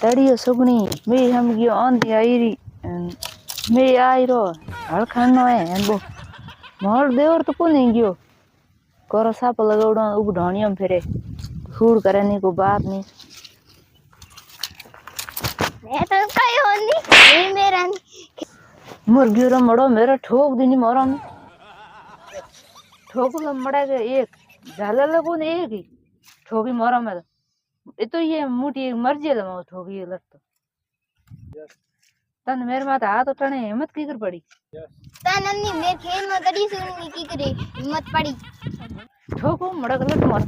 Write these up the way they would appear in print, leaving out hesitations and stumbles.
तड़ियो सुगनी मैं हम गयो आंधी आई मैं आई रो हल खानो है एंबो मोर देवर तो को नहीं गयो करो साप लगाउडो उब ढाणियम फेरे फूड करे नी को बात नहीं मैं तो कई होनी नहीं मेरा मुर्गियो रो मड़ो मेरा ठोक दिनी मोरा में ठोक लो मड़ा के एक झाला लगो ने एक ही ठोकी मोरा में ये तो ये मोटी मर्जी है मो ठोकी लट तो तन मेरे माथे हाथ उठाने हिम्मत की कर पड़ी तनन्नी मेरे खेल में कड़ी सुननी की करे हिम्मत पड़ी ठोको मड़ा गलत मार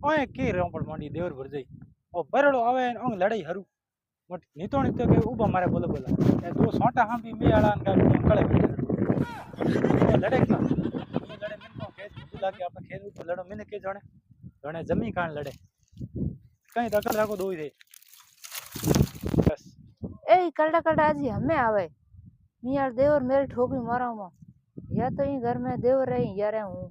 ओए की रोपड़ मांडी देवर भर जाई ओ बरड़ो आवे ओंग लड़ाई हरू मट नीतो नीतो के उबा मारे बोले बोला ए दो सोटा हम भी मे आलान का कळे लड़े क्यों ये लड़े मन को खेत बुला के आपने खेत ऊपर लड़ो मैंने के जाने जाने जमी कान लड़े कहीं दकल राको दो ही दे बस ए कलडा कलडा जी हमें आवे मियार देवर मेरे ठोकी मारा हूं या तो ही घर में देवर रही या रे हूं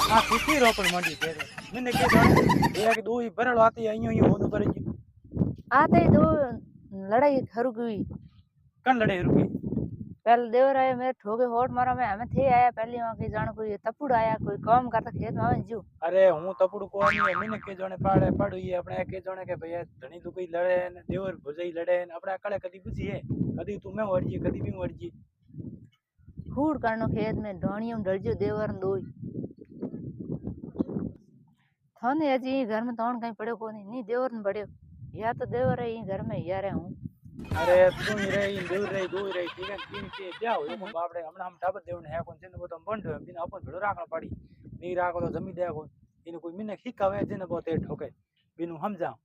हां किसी रोपड़ मांडी दे मैंने के जाने एक दो ही बरड़ो आती है यूं यूं होनु पर आते ही दो लड़ाई हरू गई कन लड़े रुकी पहले देवर आया मेरे ठोके होट मारा मैं हमें थे आया पहली वहां के जान कोई तपुड़ आया कोई काम करता खेत में आवे जो अरे हूं तपड़ू को नहीं मैंने के जाने पाड़े पड़ू ये अपने के जाने के भैया धनी दुकई लड़े ने देवर भुजई लड़े ने अपने अकड़े कदी बुझी है कदी तू मैं वड़जी कदी भी वड़जी फूड करनो खेत में ढोणियों डरजो देवर दोई थाने अजी घर में तौन कहीं पड़े को नहीं देवर ने पड़े या तो देवर है घर में या रे हूं अरे तू ही रही दूर रही दूर रही ठीक है तीन के क्या हो को बापड़े हमने हम टाबर देवन है कौन से वो तो बंद है बिन अपन भेड़ो राखना पड़ी नहीं राखो तो जमी दे को इन कोई मिने खिकावे जिने बहुत ठोके बिनु हम जाओ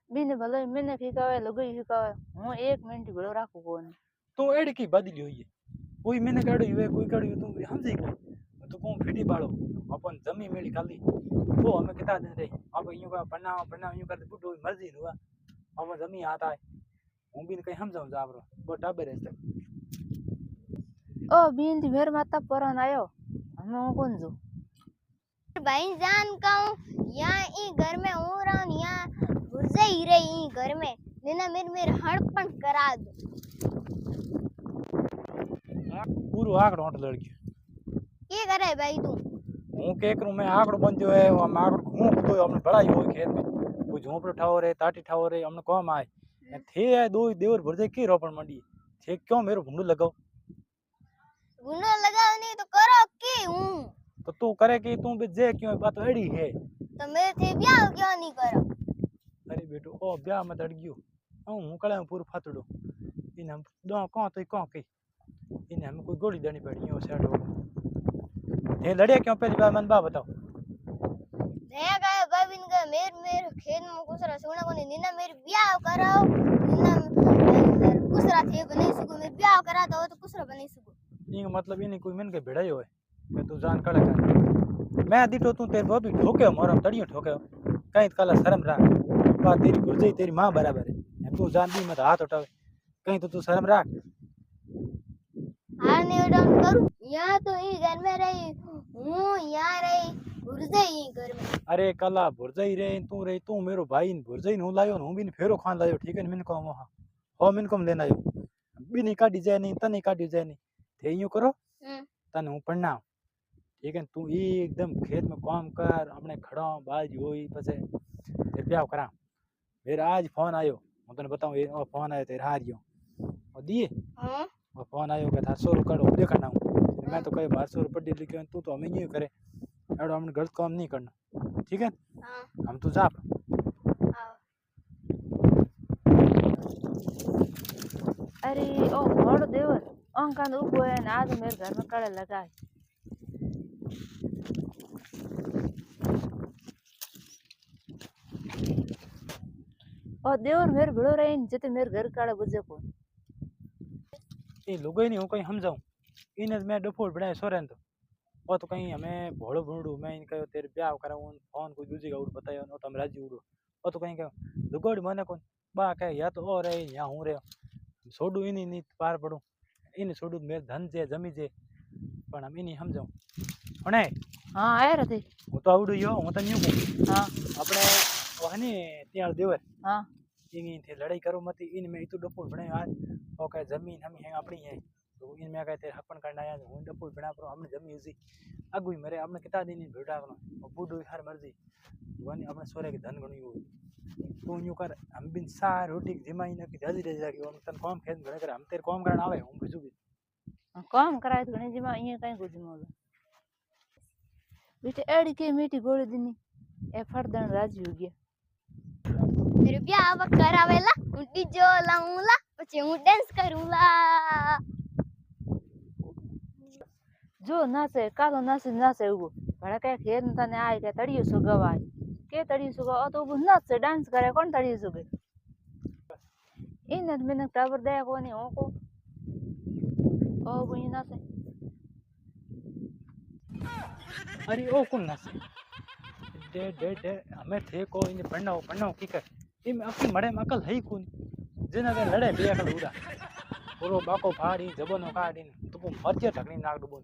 बिन भले मैंने खिकावे लगई खिकावे हूं एक मिनट भेड़ो राखू को नहीं तू एड़ की बदली हुई है कोई मैंने काढ़ी हुए कोई काढ़ी तू समझी कोई तू कौन फिटी बाड़ो अपन जमी मेली खाली वो हमें कितना दिन रही अब यूं का पन्ना यूं करते बुड्ढो मर्जी हुआ अब जमी आता है हूं भी कहीं हम जाऊं जाबरो वो टाबे रहते ओ बिन दी मेरे माता परन आयो हमें वो कौन जो भाई जान कहूं यहाँ ई घर में हूं रहा यहाँ भुर्जे ही रही ई घर में नेना मेरे हड़पन करा दो पूरो आकड़ो ओट लड़की के करे भाई तू हूं के करूं मैं आकड़ो बन जो है हम आकड़ो घूम तो हमने बड़ाई हो खेत में कोई झोपड़ो ठाओ रे ताटी ठाओ रे हमने काम आए थे है दो देवर भरजे की रोपण मंडी थे क्यों मेरो भुंडू लगाओ गुनो लगाओ नहीं तो करो के हूं तो तू करे कि तू भी जे क्यों बात एड़ी है तो मेरे थे ब्याह क्यों नहीं करो अरे बेटो ओ ब्याह में अड़ गयो हूं कले पूरा फातड़ो इन हम दो को तो को के इन हम कोई गोली देनी पड़ी ओ सेट हो ये लड़े क्यों पहली बार मन बा बताओ नया गाय बाबिन का मेरे खेत में कुसरा सोना को नीना मेरे ब्याह करो नीना कुसरा थे बने सको मेरे ब्याह करा दो तो कुसरा बने सको ये मतलब इने कोई मन के भिड़ाई होए मैं तू जान कड़े कर मैं दिटो तू तेरे बाबी ठोके मोरा तड़ियो ठोके कहीं कला शर्म रख बात तेरी गुरजई तेरी मां बराबर है तू जान दी मत हाथ उठावे कहीं तो तू शर्म रख हां ने डाउन करूं यहां तो ई घर में रही हूं यहां रही भुर्जे ही घर में अरे कला भुर्जई रे तू मेरो भाई भुर्जई नु लायो नु बिन फेरो खान लायो ठीक है मिन को हो मिन को लेना आयो बिनी काटी जाए नहीं तने काटी जाए नहीं थे यूं करो तने हूं पढ़ना ठीक है तू एकदम खेत में काम कर अपने खड़ा बाज होई पछे फिर ब्याह करा फिर आज फोन आयो मैं तने बताऊं ये फोन आयो तेरे हारियो और दिए हां वो फोन आयो के 400 रुपया करो देखना मैं तो कहे 1200 रुपया पढ़ लिखे तू तो हमें यूं करे एडो हमने गलत काम नहीं करना ठीक है हां हम तो जा अरे ओ मोड़ देवर अंका नु को है आज मेरे घर में कड़े लगाए और देवर मेरे भिड़ो रहे जते मेरे घर काड़े बुझे को ये लुगाई नहीं हो कहीं हम जाऊं इन मैं डफोड़ बनाए सोरेन तो वो तो कहीं हमें भोड़ो भूडू मैं इनका तेरे ब्याह कराऊं फोन कोई दूसरी का उड़ बताया नो तो हम राजी उड़ो वो तो कहीं का लुगाड़ी मने कौन बा कहे या तो और है या हूं रे छोड़ू इनी नहीं पार पड़ू इन छोड़ू मेरे धन जे जमी जे पण हम इनी हम जाऊं हणे હા આયા હતી હું તો આવડું યો હું તને કહું હા આપણે હને ત્યાં દેવર હા એની થી લડાઈ કરો મતી इन में इतु डपुल बने आज ओके जमीन हम है अपनी है तो इन में कहते हपन करना आया हूं डपुल बना पर हमने जमीन उसी अगुई मरे हमने किता दिन भेड़ा करना बूढ़ो हर मर्जी वन अपने सोरे के धन गणी हो तू यूं कर हम बिन सा रोटी जिमाई न की जल्दी रह जाके हम तन काम खेत घणे करे हम तेरे काम करना आवे हूं बुझू भी કામ કરાય તો ઘણી જીમાં અહીંયા કઈ ગુજી મોલ બેटे एड़ी के मीठी गोली दीनी ए फरदन राजी हो गया मेरे ब्याह अब करावेला હું ડીજો લાऊंला પછી હું डांस करूंला जो नाचे कालो नाचे नाचे उगो भड़ा के खेत न तने आए के तड़ियो सुगवाय के तड़ियो सुगवा तो वो नाचे डांस करे कौन तड़ियो सुगे इन मैंने टावर दे कोनी हो को ओ बई नाचे अरे ओ कौन ना से डे डे डे हमें थे को इन पढ़ना की कर इन अपनी मड़े में अकल है ही कोनी जेना के लड़े बे अकल उड़ा पूरो बाको फाड़ी जबनो काड़ी तो मरजे ढकनी नाक डुबो